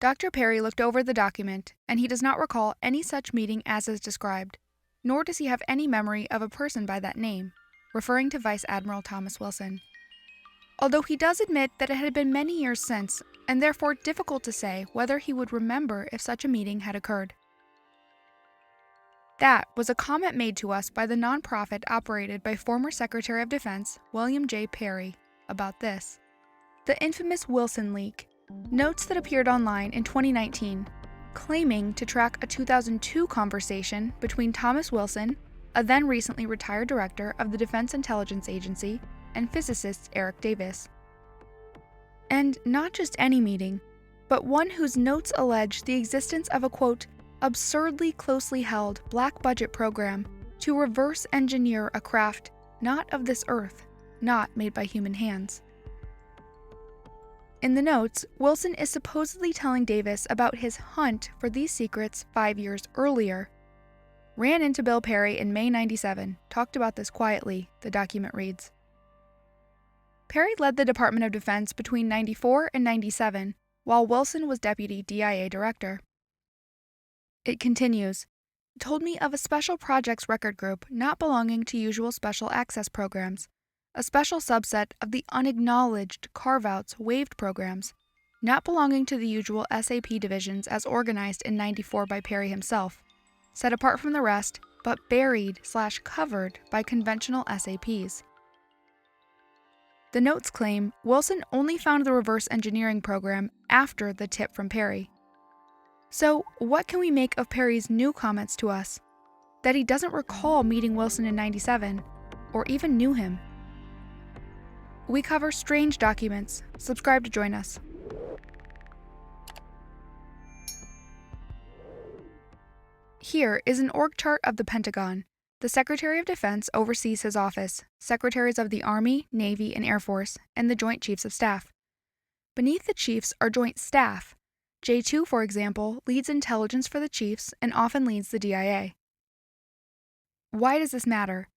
Dr. Perry looked over the document, and he does not recall any such meeting as is described, nor does he have any memory of a person by that name, referring to Vice Admiral Thomas Wilson. Although he does admit that it had been many years since, and therefore difficult to say whether he would remember if such a meeting had occurred. That was a comment made to us by the nonprofit operated by former Secretary of Defense William J. Perry about this. The infamous Wilson leak, notes that appeared online in 2019, claiming to track a 2002 conversation between Thomas Wilson, a then recently retired director of the Defense Intelligence Agency, and physicist Eric Davis. And not just any meeting, but one whose notes allege the existence of a, quote, absurdly closely held black budget program to reverse engineer a craft not of this earth, not made by human hands. In the notes, Wilson is supposedly telling Davis about his hunt for these secrets 5 years earlier. Ran into Bill Perry in May '97, talked about this quietly, the document reads. Perry led the Department of Defense between '94 and '97, while Wilson was Deputy DIA Director. It continues, told me of a special projects record group not belonging to usual special access programs, a special subset of the unacknowledged carve-outs waived programs, not belonging to the usual SAP divisions as organized in '94 by Perry himself, set apart from the rest, but buried/covered by conventional SAPs. The notes claim Wilson only found the reverse engineering program after the tip from Perry. So, what can we make of Perry's new comments to us? That he doesn't recall meeting Wilson in '97, or even knew him. We cover strange documents. Subscribe to join us. Here is an org chart of the Pentagon. The Secretary of Defense oversees his office, Secretaries of the Army, Navy, and Air Force, and the Joint Chiefs of Staff. Beneath the chiefs are joint staff. J2, for example, leads intelligence for the chiefs and often leads the DIA. Why does this matter?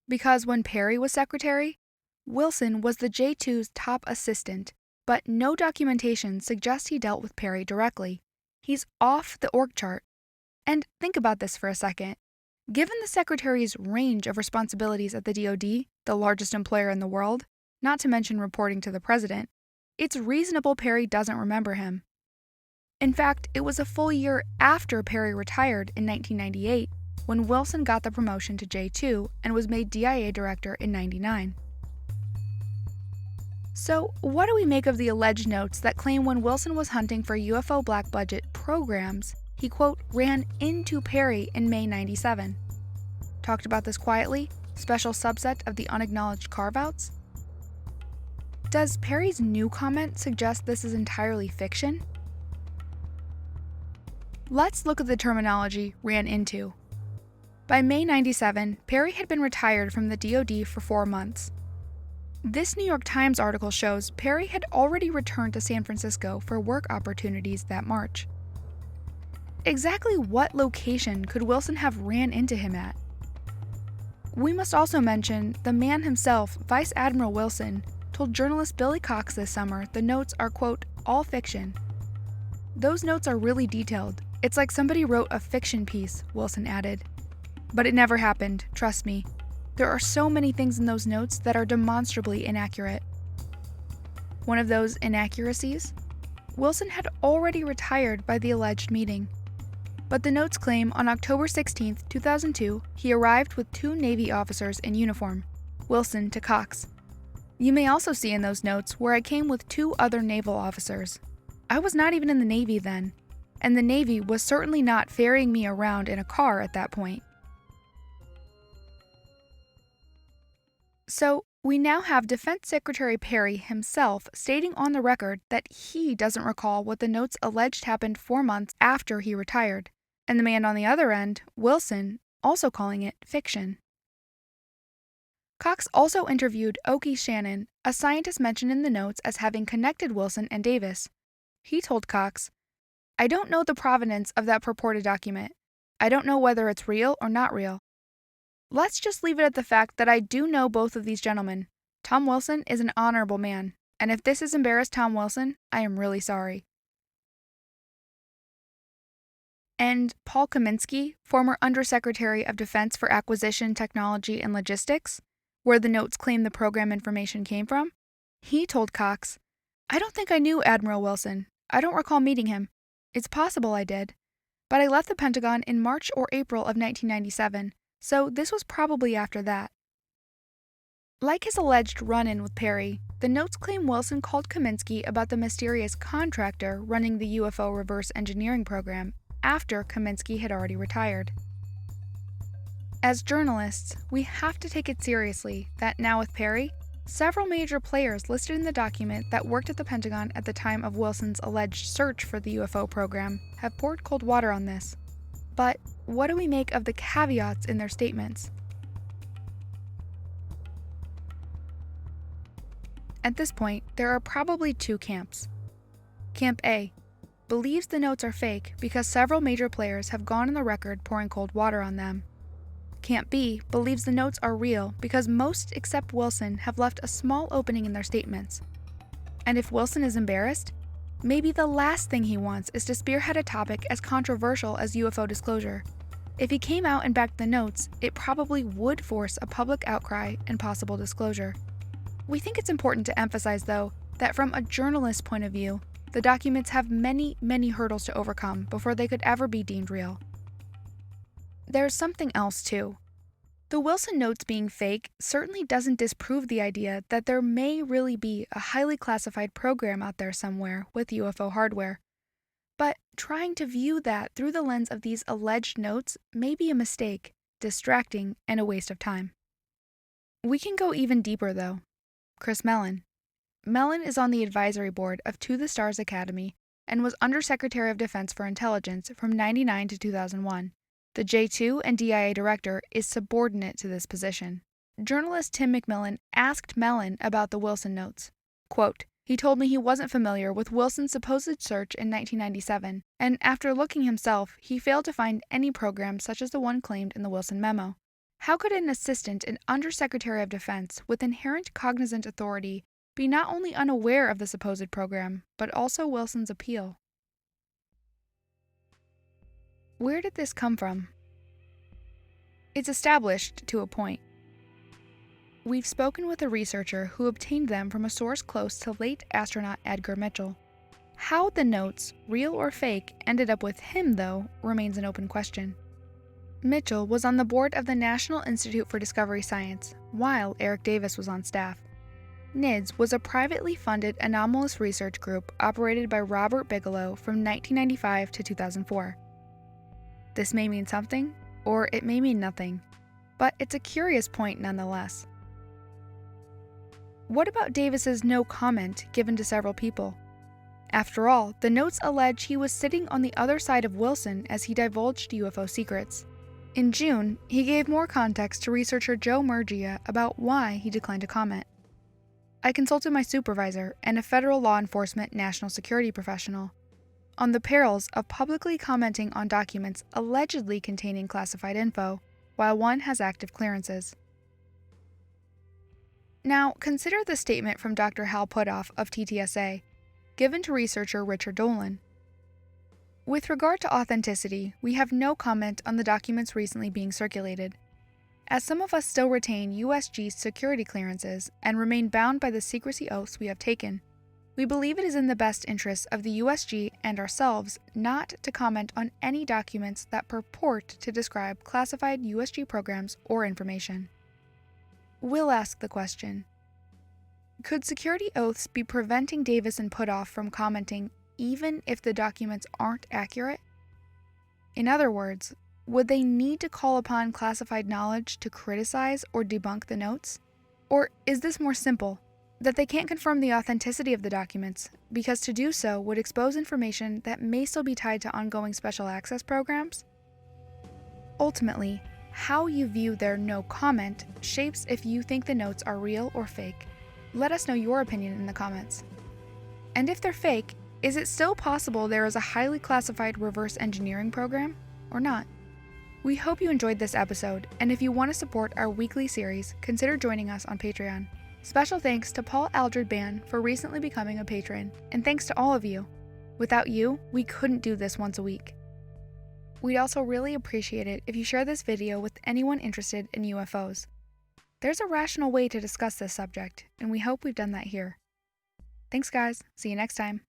Because when Perry was secretary, Wilson was the J2's top assistant, but no documentation suggests he dealt with Perry directly. He's off the org chart. And think about this for a second. Given the secretary's range of responsibilities at the DoD, the largest employer in the world, not to mention reporting to the president, it's reasonable Perry doesn't remember him. In fact, it was a full year after Perry retired in 1998 when Wilson got the promotion to J2 and was made DIA director in '99. So, what do we make of the alleged notes that claim when Wilson was hunting for UFO black budget programs, he, quote, ran into Perry in May '97? Talked about this quietly, special subset of the unacknowledged carve-outs? Does Perry's new comment suggest this is entirely fiction? Let's look at the terminology ran into. By May '97, Perry had been retired from the DoD for 4 months. This New York Times article shows Perry had already returned to San Francisco for work opportunities that March. Exactly what location could Wilson have ran into him at? We must also mention the man himself, Vice Admiral Wilson, told journalist Billy Cox this summer the notes are, quote, all fiction. Those notes are really detailed. It's like somebody wrote a fiction piece, Wilson added. But it never happened, trust me. There are so many things in those notes that are demonstrably inaccurate. One of those inaccuracies? Wilson had already retired by the alleged meeting. But the notes claim on October 16, 2002, he arrived with 2 Navy officers in uniform, Wilson to Cox. You may also see in those notes where I came with 2 other naval officers. I was not even in the Navy then, and the Navy was certainly not ferrying me around in a car at that point. So, we now have Defense Secretary Perry himself stating on the record that he doesn't recall what the notes alleged happened 4 months after he retired, and the man on the other end, Wilson, also calling it fiction. Cox also interviewed Oki Shannon, a scientist mentioned in the notes as having connected Wilson and Davis. He told Cox, I don't know the provenance of that purported document. I don't know whether it's real or not real. Let's just leave it at the fact that I do know both of these gentlemen. Tom Wilson is an honorable man, and if this has embarrassed Tom Wilson, I am really sorry. And Paul Kaminski, former Undersecretary of Defense for Acquisition, Technology, and Logistics, where the notes claim the program information came from, he told Cox, "I don't think I knew Admiral Wilson. I don't recall meeting him. It's possible I did. But I left the Pentagon in March or April of 1997, so this was probably after that." Like his alleged run-in with Perry, the notes claim Wilson called Kaminski about the mysterious contractor running the UFO reverse engineering program after Kaminski had already retired. As journalists, we have to take it seriously that now with Perry, several major players listed in the document that worked at the Pentagon at the time of Wilson's alleged search for the UFO program have poured cold water on this. But what do we make of the caveats in their statements? At this point, there are probably two camps. Camp A believes the notes are fake because several major players have gone on the record pouring cold water on them. Camp B believes the notes are real because most except Wilson have left a small opening in their statements. And if Wilson is embarrassed, maybe the last thing he wants is to spearhead a topic as controversial as UFO disclosure. If he came out and backed the notes, it probably would force a public outcry and possible disclosure. We think it's important to emphasize, though, that from a journalist's point of view, the documents have many, many hurdles to overcome before they could ever be deemed real. There's something else, too. The Wilson notes being fake certainly doesn't disprove the idea that there may really be a highly classified program out there somewhere with UFO hardware. But trying to view that through the lens of these alleged notes may be a mistake, distracting, and a waste of time. We can go even deeper, though. Chris Mellon. Mellon is on the advisory board of To the Stars Academy and was Undersecretary of Defense for Intelligence from 1999 to 2001. The J2 and DIA director is subordinate to this position. Journalist Tim McMillan asked Mellon about the Wilson notes. Quote, "He told me he wasn't familiar with Wilson's supposed search in 1997, and after looking himself, he failed to find any program such as the one claimed in the Wilson memo. How could an assistant and Undersecretary of Defense with inherent cognizant authority be not only unaware of the supposed program, but also Wilson's appeal?" Where did this come from? It's established to a point. We've spoken with a researcher who obtained them from a source close to late astronaut Edgar Mitchell. How the notes, real or fake, ended up with him, though, remains an open question. Mitchell was on the board of the National Institute for Discovery Science, while Eric Davis was on staff. NIDS was a privately funded anomalous research group operated by Robert Bigelow from 1995 to 2004. This may mean something, or it may mean nothing, but it's a curious point nonetheless. What about Davis's no comment given to several people? After all, the notes allege he was sitting on the other side of Wilson as he divulged UFO secrets. In June, he gave more context to researcher Joe Murgia about why he declined to comment. "I consulted my supervisor and a federal law enforcement national security professional on the perils of publicly commenting on documents allegedly containing classified info, while one has active clearances." Now, consider the statement from Dr. Hal Puthoff of TTSA, given to researcher Richard Dolan. "With regard to authenticity, we have no comment on the documents recently being circulated. As some of us still retain USG security clearances and remain bound by the secrecy oaths we have taken, we believe it is in the best interests of the USG and ourselves not to comment on any documents that purport to describe classified USG programs or information." We'll ask the question: could security oaths be preventing Davis and Puthoff from commenting even if the documents aren't accurate? In other words, would they need to call upon classified knowledge to criticize or debunk the notes? Or is this more simple, that they can't confirm the authenticity of the documents because to do so would expose information that may still be tied to ongoing special access programs? Ultimately, how you view their no comment shapes if you think the notes are real or fake. Let us know your opinion in the comments. And if they're fake, is it still possible there is a highly classified reverse engineering program, or not? We hope you enjoyed this episode, and if you want to support our weekly series, consider joining us on Patreon. Special thanks to Paul Aldred Ban for recently becoming a patron, and thanks to all of you. Without you, we couldn't do this once a week. We'd also really appreciate it if you share this video with anyone interested in UFOs. There's a rational way to discuss this subject, and we hope we've done that here. Thanks guys, see you next time.